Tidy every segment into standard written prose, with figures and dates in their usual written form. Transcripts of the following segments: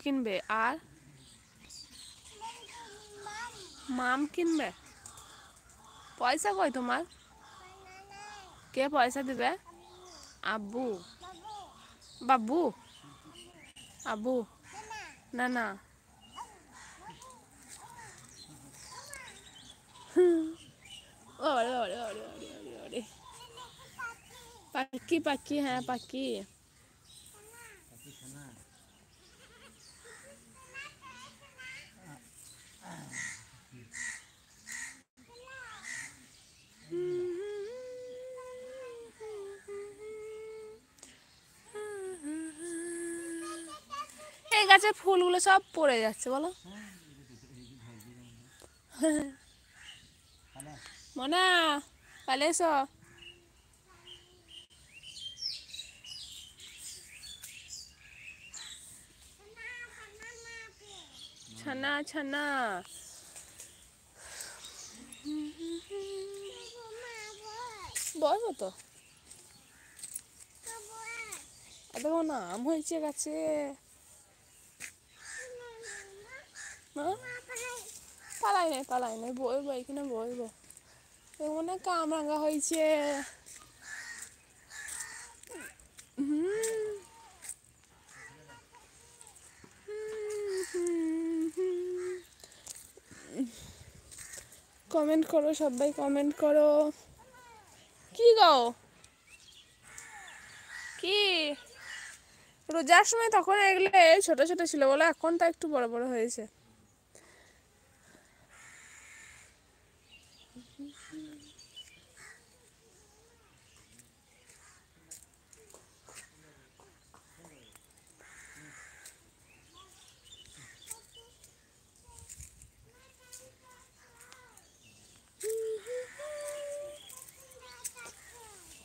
কিনবে আর মাম কিনবে। পয়সা কই তোমার? কে পয়সা দিবে? আব্বু বাবু আব্বু না না পাখি পাখি হ্যাঁ পাখি। এই গাছের ফুলগুলো সব পড়ে যাচ্ছে বলো। মনা পালে এসো। ছানা ছানা বলবো তো এত আম হয়েছে গাছে। পালাই নাই বলবো এখানে বলবো অনেক কামরাঙা হয়েছে। কমেন্ট করো সবাই কমেন্ট করো। কি গো কি রোজার সময় তখন এগুলো ছোট ছোট ছিল বলে এখন তো একটু বড় বড় হয়েছে।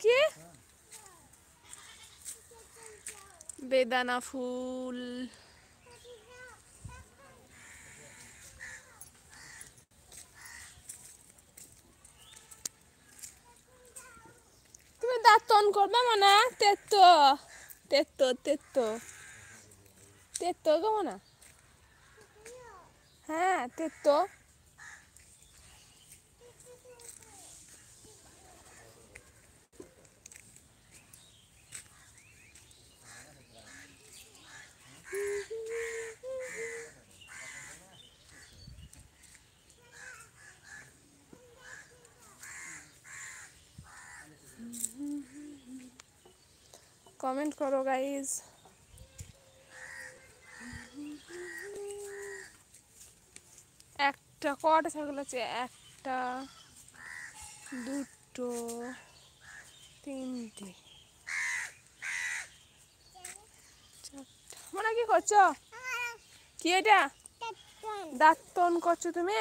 কি বেদানা ফুল তুমি দাঁতন করবে মানে তেতো তেতো তেতো তেতো গো না হ্যাঁ তেতো কমেন্ট করো গাইজ। একটা কটা ছাগল আছে? একটা দুটো তিনটে চারটা। মনে কি করছো? কি এটা দাঁতন করছো তুমি?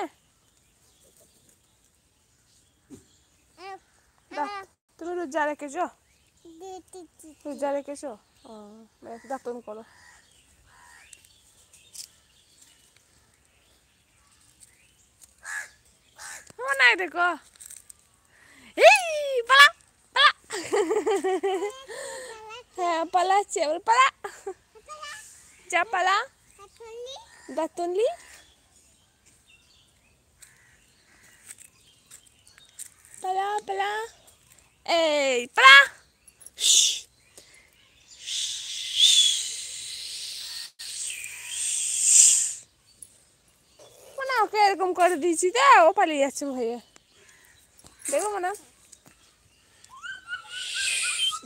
তুমি রোজা রেখেছো? রোজা রেখেছো? দাঁতন করো। নাই দেখো এই পালা পালা হ্যাঁ পালাচ্ছে বল পালা যা পালা দাঁতনলি পালা পালা এই পালা মানে ওকে এরকম করে দিয়েছি তো ও পালিয়ে যাচ্ছে ভাইয়া দেখো মানে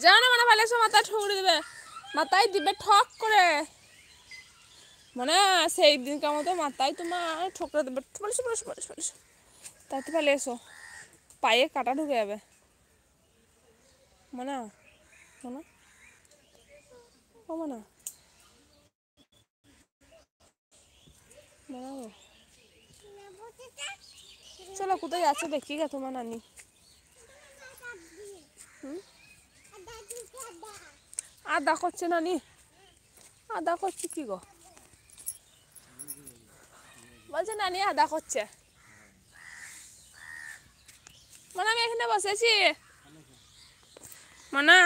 যাও না মানে ভালো মাথায় ঠুকরে দেবে মাথায় দিবে ঠক করে মানে সেই দিনকার মতো মাথায় তোমার ঠোকরে দেবে বলিস বলিস বলিস বলিস তাতে ফেলে এসো পায়ে কাটা ঢুকে যাবে মানে মানে ও মানে চলো কোথায় যাচ্ছে দেখি গা তোমার নানি আদা করছে নানি আদা করছে কি গো বলছে নানি আদা করছে মানে আমি এখানে বসেছি মানা